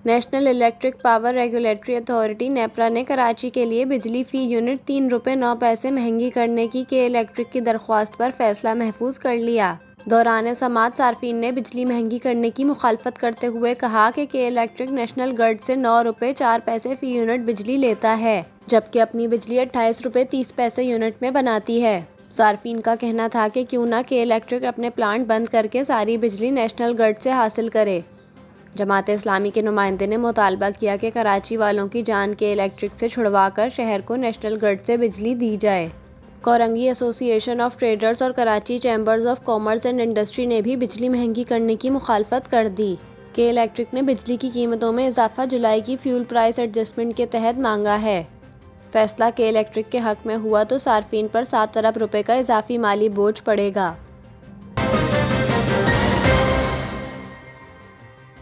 National electric power regulatory authority NEPRA نے کراچی کے لیے بجلی فی یونٹ 3.09 مہنگی کرنے کی کے الیکٹرک کی درخواست پر فیصلہ محفوظ کر لیا۔ دوران سماعت صارفین نے بجلی مہنگی کرنے کی مخالفت کرتے ہوئے کہا کہ کے الیکٹرک نیشنل گرڈ سے 9.04 فی یونٹ بجلی لیتا ہے، جبکہ اپنی بجلی 28.30 یونٹ میں بناتی ہے۔ صارفین کا کہنا تھا کہ کیوں نہ کے الیکٹرک اپنے پلانٹ بند کر کے ساری بجلی نیشنل گرڈ سے حاصل کرے۔ جماعت اسلامی کے نمائندے نے مطالبہ کیا کہ کراچی والوں کی جان کے الیکٹرک سے چھڑوا کر شہر کو نیشنل گرڈ سے بجلی دی جائے۔ کورنگی ایسوسی ایشن آف ٹریڈرز اور Karachi chambers of commerce and industry نے بھی بجلی مہنگی کرنے کی مخالفت کر دی۔ کے الیکٹرک نے بجلی کی قیمتوں میں اضافہ جولائی کی فیول پرائس ایڈجسٹمنٹ کے تحت مانگا ہے۔ فیصلہ کے الیکٹرک کے حق میں ہوا تو صارفین پر 7 ارب روپے کا اضافی مالی بوجھ پڑے گا۔